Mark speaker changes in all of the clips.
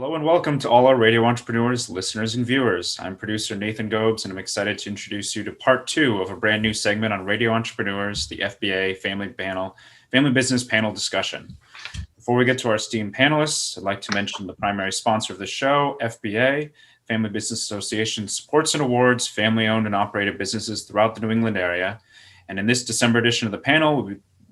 Speaker 1: Hello and welcome to all our radio entrepreneurs, listeners, and viewers. I'm producer Nathan Gobes, and I'm excited to introduce you to part two of a brand new segment on radio entrepreneurs, the FBA Family Business Panel Discussion. Before we get to our esteemed panelists, I'd like to mention the primary sponsor of the show, FBA, Family Business Association, supports and awards family-owned and operated businesses throughout the New England area. And in this December edition of the panel,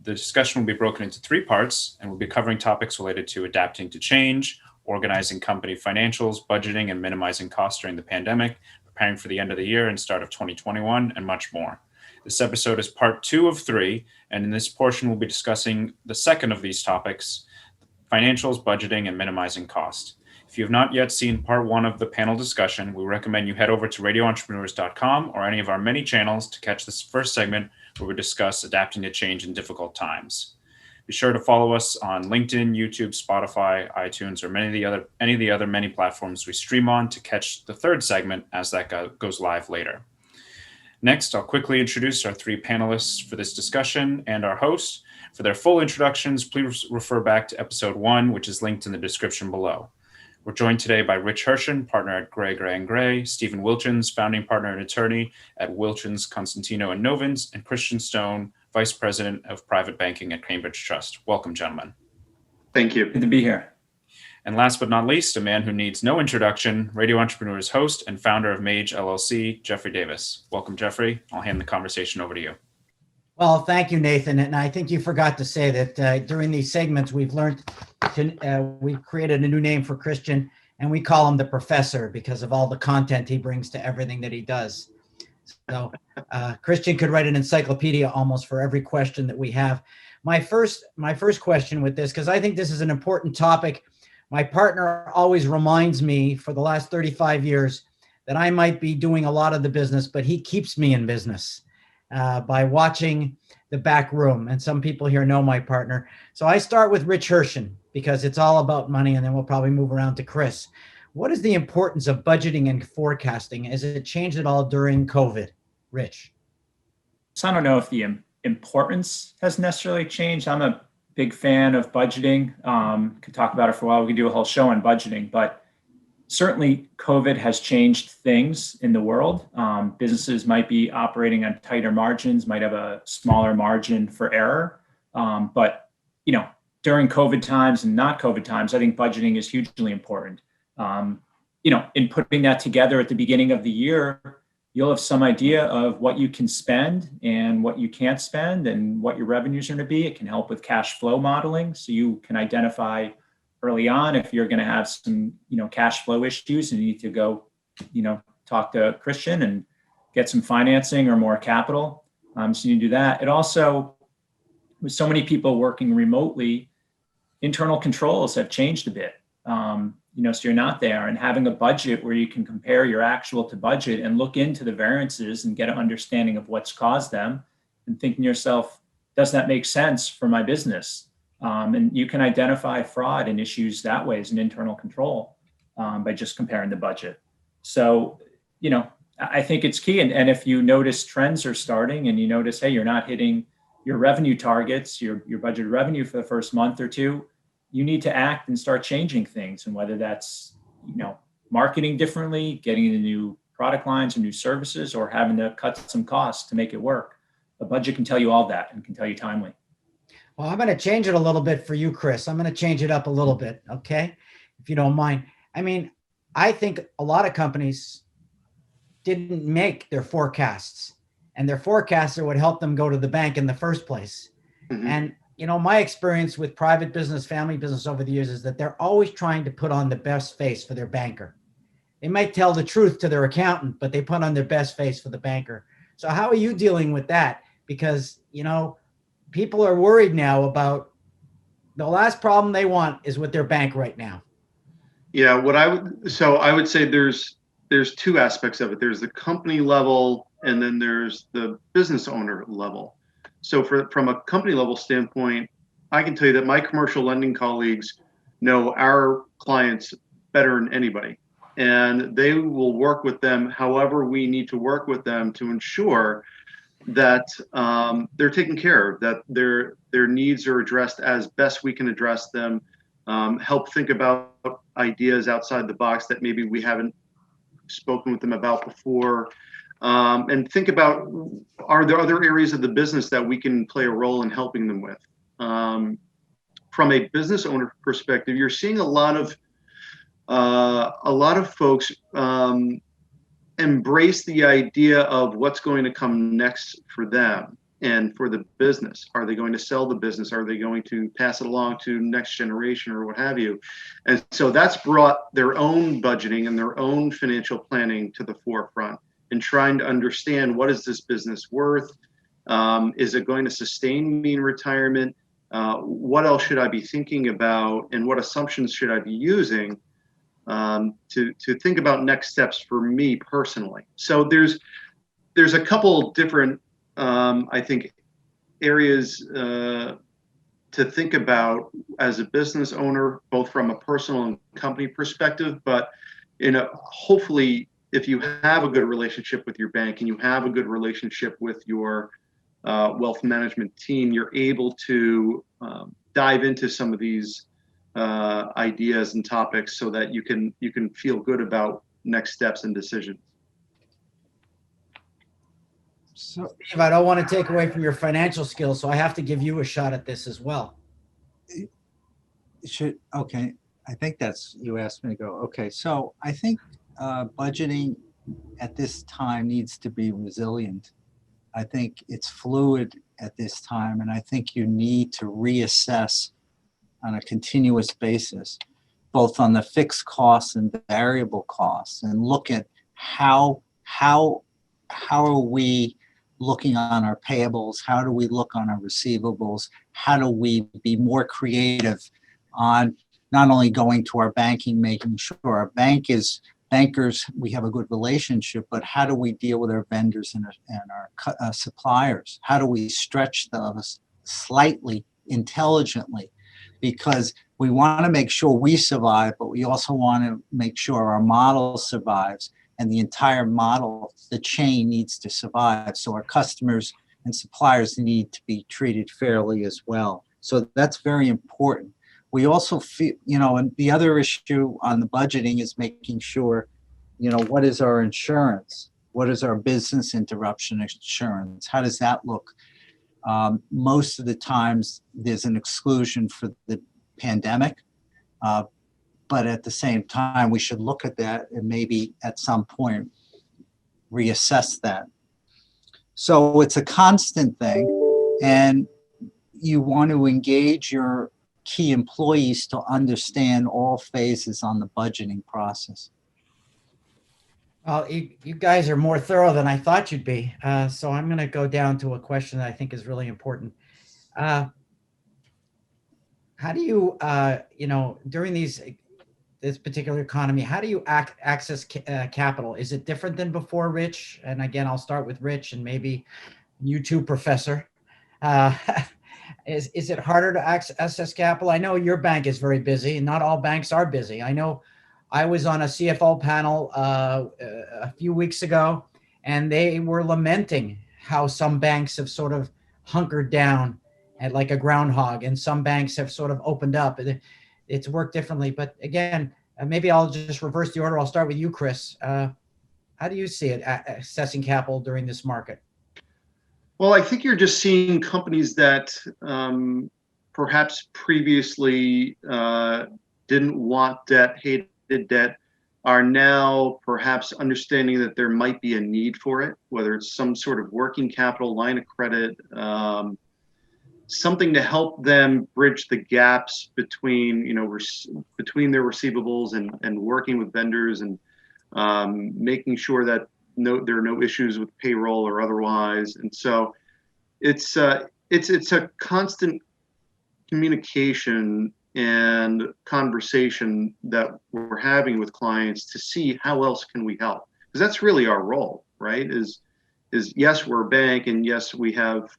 Speaker 1: the discussion will be broken into three parts, and we'll be covering topics related to adapting to change, organizing company financials, budgeting, and minimizing costs during the pandemic, preparing for the end of the year and start of 2021, and much more. This episode is part two of three, and in this portion, we'll be discussing the second of these topics, financials, budgeting, and minimizing cost. If you have not yet seen part one of the panel discussion, we recommend you head over to radioentrepreneurs.com or any of our many channels to catch this first segment where we discuss adapting to change in difficult times. Be sure to follow us on LinkedIn, YouTube, Spotify, iTunes, or any of the other many platforms we stream on to catch the third segment as that goes live later. Next, I'll quickly introduce our three panelists for this discussion and our host. For their full introductions, please refer back to episode 1, which is linked in the description below. We're joined today by Rich Hirschen, partner at Gray Gray, Stephen Wilchins, founding partner and attorney at Wilchins, Cosentino, and Novins, and Christian Stone, Vice President of Private Banking at Cambridge Trust. Welcome, gentlemen.
Speaker 2: Thank you.
Speaker 3: Good to be here.
Speaker 1: And last but not least, a man who needs no introduction, Radio Entrepreneurs host and founder of Mage LLC, Jeffrey Davis. Welcome, Jeffrey. I'll hand the conversation over to you.
Speaker 4: Well, thank you, Nathan. And I think you forgot to say that during these segments, we've created a new name for Christian, and we call him the professor because of all the content he brings to everything that he does. So Christian could write an encyclopedia almost for every question that we have. My first question with this, because I think this is an important topic. My partner always reminds me for the last 35 years that I might be doing a lot of the business, but he keeps me in business by watching the back room. And some people here know my partner. So I start with Rich Hirschen because it's all about money, and then we'll probably move around to Chris. What is the importance of budgeting and forecasting? Has it changed at all during COVID? Rich?
Speaker 3: So I don't know if the importance has necessarily changed. I'm a big fan of budgeting. Could talk about it for a while. We could do a whole show on budgeting, but certainly COVID has changed things in the world. Businesses might be operating on tighter margins, might have a smaller margin for error. But during COVID times and not COVID times, I think budgeting is hugely important. In putting that together at the beginning of the year, you'll have some idea of what you can spend and what you can't spend and what your revenues are going to be. It can help with cash flow modeling. So you can identify early on if you're going to have some, cash flow issues and you need to go, talk to Christian and get some financing or more capital. So you do that. It also, with so many people working remotely, internal controls have changed a bit. So you're not there, and having a budget where you can compare your actual to budget and look into the variances and get an understanding of what's caused them and thinking to yourself, does that make sense for my business? And you can identify fraud and issues that way as an internal control by just comparing the budget. So, I think it's key. And if you notice trends are starting and you notice, hey, you're not hitting your revenue targets, your budgeted revenue for the first month or two, you need to act and start changing things. And whether that's, marketing differently, getting into new product lines or new services, or having to cut some costs to make it work. A budget can tell you all that and can tell you timely.
Speaker 4: Well, I'm going to change it a little bit for you, Chris. I'm going to change it up a little bit, okay? If you don't mind. I mean, I think a lot of companies didn't make their forecasts, and their forecaster would help them go to the bank in the first place. Mm-hmm. And my experience with private business, family business over the years is that they're always trying to put on the best face for their banker. They might tell the truth to their accountant, but they put on their best face for the banker. So how are you dealing with that? Because, people are worried now about the last problem they want is with their bank right now.
Speaker 2: Yeah, I would say there's two aspects of it. There's the company level, and then there's the business owner level. So from a company level standpoint, I can tell you that my commercial lending colleagues know our clients better than anybody. And they will work with them however we need to work with them to ensure that they're taken care of, that their needs are addressed as best we can address them help think about ideas outside the box that maybe we haven't spoken with them about before, and think about, are there other areas of the business that we can play a role in helping them with? From a business owner perspective, you're seeing a lot of folks embrace the idea of what's going to come next for them and for the business. Are they going to sell the business? Are they going to pass it along to next generation or what have you? And so that's brought their own budgeting and their own financial planning to the forefront, and trying to understand, what is this business worth? Is it going to sustain me in retirement? What else should I be thinking about, and what assumptions should I be using to think about next steps for me personally? So there's a couple different I think areas to think about as a business owner, both from a personal and company perspective. But hopefully, if you have a good relationship with your bank and you have a good relationship with your wealth management team, you're able to dive into some of these ideas and topics so that you can feel good about next steps and decisions.
Speaker 4: So, Steve, I don't want to take away from your financial skills, so I have to give you a shot at this as well.
Speaker 5: Okay, I think that's, you asked me to go. Okay, so I think budgeting at this time needs to be resilient. I think it's fluid at this time, and I think you need to reassess on a continuous basis, both on the fixed costs and the variable costs, and look at how are we looking on our payables? How do we look on our receivables? How do we be more creative on not only going to our banking, making sure our bankers, we have a good relationship, but how do we deal with our vendors and our suppliers? How do we stretch those slightly intelligently? Because we want to make sure we survive, but we also want to make sure our model survives, and the entire model, the chain, needs to survive. So our customers and suppliers need to be treated fairly as well. So that's very important. We also feel, and the other issue on the budgeting is making sure, what is our insurance? What is our business interruption insurance? How does that look? Most of the times there's an exclusion for the pandemic, but at the same time, we should look at that and maybe at some point reassess that. So it's a constant thing, and you want to engage your key employees to understand all phases on the budgeting process.
Speaker 4: Well, you guys are more thorough than I thought you'd be. So I'm going to go down to a question that I think is really important. How do you, during this particular economy, how do you access capital? Is it different than before, Rich? And again, I'll start with Rich, and maybe you too, Professor. Is it harder to access capital? I know your bank is very busy, and not all banks are busy. I know I was on a CFO panel a few weeks ago, and they were lamenting how some banks have sort of hunkered down at like a groundhog, and some banks have sort of opened up. It's worked differently. But again, maybe I'll just reverse the order. I'll start with you, Chris. How do you see it accessing capital during this market?
Speaker 2: Well, I think you're just seeing companies that perhaps previously didn't want debt, hated debt, are now perhaps understanding that there might be a need for it, whether it's some sort of working capital, line of credit, something to help them bridge the gaps between, between their receivables and working with vendors, and making sure that there are no issues with payroll or otherwise. And so it's a constant communication and conversation that we're having with clients to see how else can we help, because that's really our role, right? Is yes, we're a bank, and yes, we have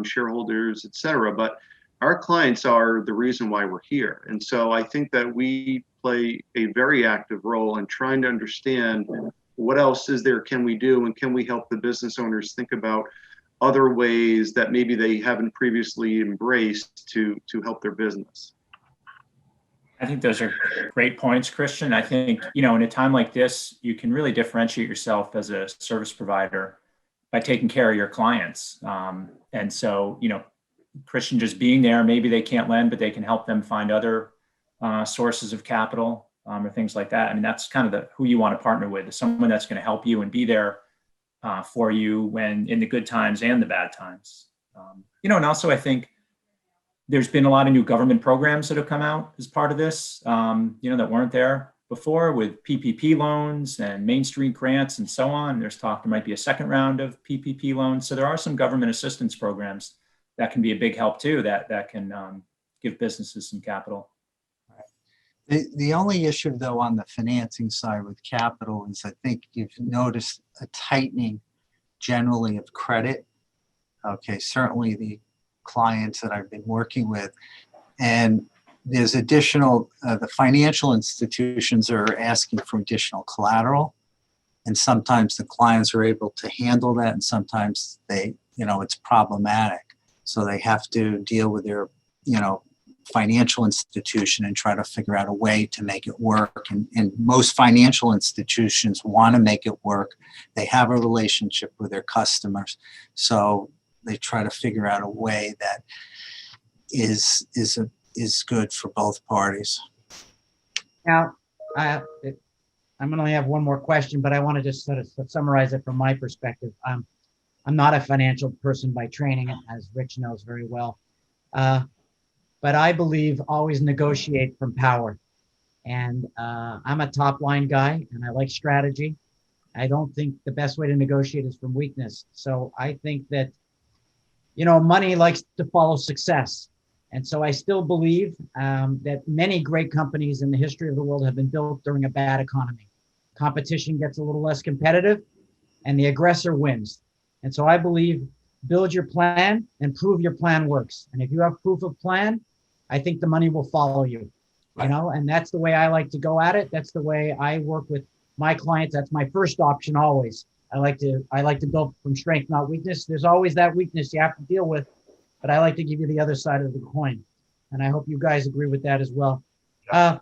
Speaker 2: shareholders, et cetera, but our clients are the reason why we're here. And so I think that we play a very active role in trying to understand what else is there can we do, and can we help the business owners think about other ways that maybe they haven't previously embraced to help their business.
Speaker 3: I think those are great points, Christian. I think, in a time like this, you can really differentiate yourself as a service provider by taking care of your clients. And so, Christian just being there, maybe they can't lend, but they can help them find other sources of capital or things like that. I mean, that's kind of who you want to partner with, someone that's going to help you and be there for you when in the good times and the bad times. And also I think there's been a lot of new government programs that have come out as part of this, that weren't there before, with PPP loans and Main Street grants and so on. There's talk there might be a second round of PPP loans. So there are some government assistance programs that can be a big help too, that can give businesses some capital.
Speaker 5: The only issue, though, on the financing side with capital is I think you've noticed a tightening generally of credit. Okay, certainly the clients that I've been working with. And there's additional, the financial institutions are asking for additional collateral. And sometimes the clients are able to handle that, and sometimes it's problematic. So they have to deal with their, financial institution and try to figure out a way to make it work. And most financial institutions want to make it work. They have a relationship with their customers. So they try to figure out a way that is good for both parties.
Speaker 4: Now, I'm going to only have one more question, but I want to just sort of summarize it from my perspective. I'm not a financial person by training, as Rich knows very well. But I believe always negotiate from power. And I'm a top line guy and I like strategy. I don't think the best way to negotiate is from weakness. So I think that, money likes to follow success. And so I still believe that many great companies in the history of the world have been built during a bad economy. Competition gets a little less competitive and the aggressor wins. And so I believe build your plan and prove your plan works. And if you have proof of plan, I think the money will follow you, and that's the way I like to go at it. That's the way I work with my clients. That's my first option always. I like to build from strength, not weakness. There's always that weakness you have to deal with, but I like to give you the other side of the coin. And I hope you guys agree with that as well. I'm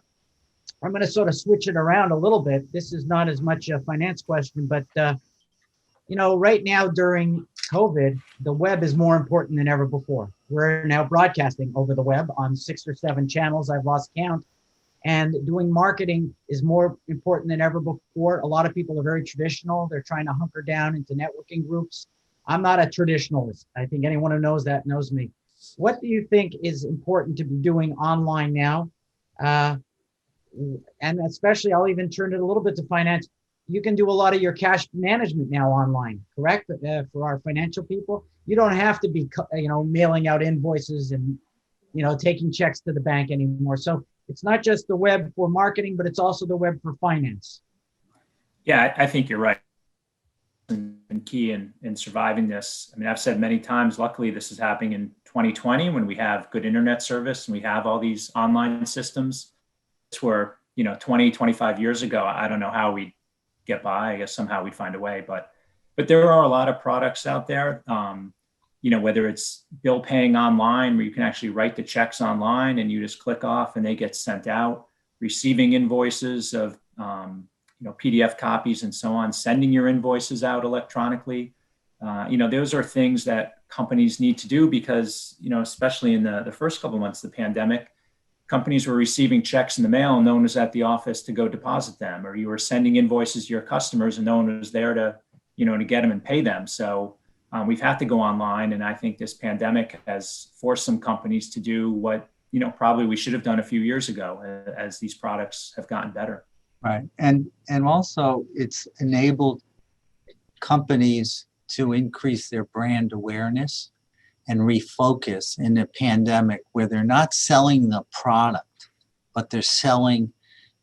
Speaker 4: going to sort of switch it around a little bit. This is not as much a finance question, but right now during COVID, the web is more important than ever before. We're now broadcasting over the web on 6 or 7 channels. I've lost count. And doing marketing is more important than ever before. A lot of people are very traditional. They're trying to hunker down into networking groups. I'm not a traditionalist. I think anyone who knows that knows me. What do you think is important to be doing online now? And especially, I'll even turn it a little bit to finance. You can do a lot of your cash management now online, correct? For our financial people, you don't have to be, mailing out invoices and, taking checks to the bank anymore. So it's not just the web for marketing, but it's also the web for finance.
Speaker 3: Yeah, I think you're right. And key in surviving this. I mean, I've said many times, luckily this is happening in 2020 when we have good internet service and we have all these online systems. It's where, 20, 25 years ago, I don't know how we get by. I guess somehow we'd find a way, but there are a lot of products out there, whether it's bill paying online where you can actually write the checks online and you just click off and they get sent out, receiving invoices of, PDF copies and so on, sending your invoices out electronically. Those are things that companies need to do because, especially in the first couple of months of the pandemic, companies were receiving checks in the mail and no one was at the office to go deposit them, or you were sending invoices to your customers and no one was there to get them and pay them. So we've had to go online. And I think this pandemic has forced some companies to do what, probably we should have done a few years ago as these products have gotten better.
Speaker 5: Right. And also it's enabled companies to increase their brand awareness and refocus in the pandemic where they're not selling the product, but they're selling,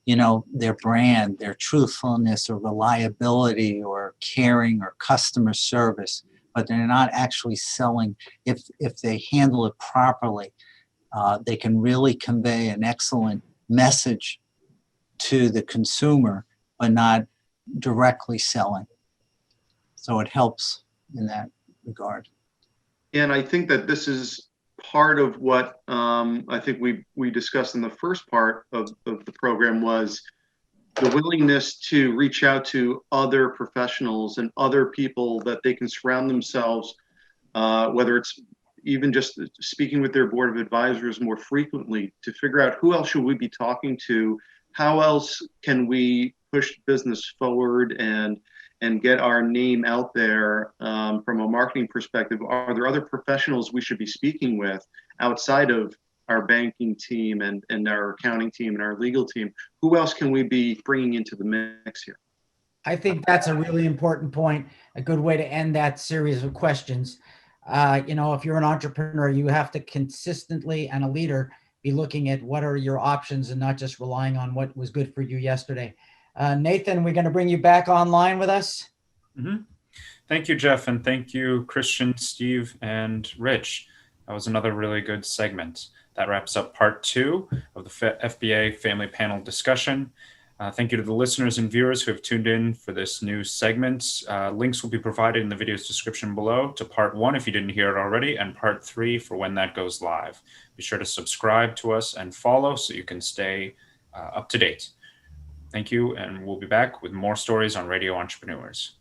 Speaker 5: their brand, their truthfulness or reliability or caring or customer service, but they're not actually selling. If they handle it properly, they can really convey an excellent message to the consumer, but not directly selling. So it helps in that regard.
Speaker 2: And I think that this is part of what I think we discussed in the first part of the program was the willingness to reach out to other professionals and other people that they can surround themselves, whether it's even just speaking with their board of advisors more frequently to figure out who else should we be talking to, how else can we push business forward and get our name out there from a marketing perspective. Are there other professionals we should be speaking with outside of our banking team and our accounting team and our legal team? Who else can we be bringing into the mix here?
Speaker 4: I think that's a really important point, a good way to end that series of questions. If you're an entrepreneur, you have to consistently, and a leader, be looking at what are your options and not just relying on what was good for you yesterday. Nathan, we're going to bring you back online with us.
Speaker 1: Mm-hmm. Thank you, Jeff, and thank you, Christian, Steve, and Rich. That was another really good segment. That wraps up part 2 of the FBA Family Panel discussion. Thank you to the listeners and viewers who have tuned in for this new segment. Links will be provided in the video's description below to part 1 if you didn't hear it already, and part 3 for when that goes live. Be sure to subscribe to us and follow so you can stay up to date. Thank you, and we'll be back with more stories on Radio Entrepreneurs.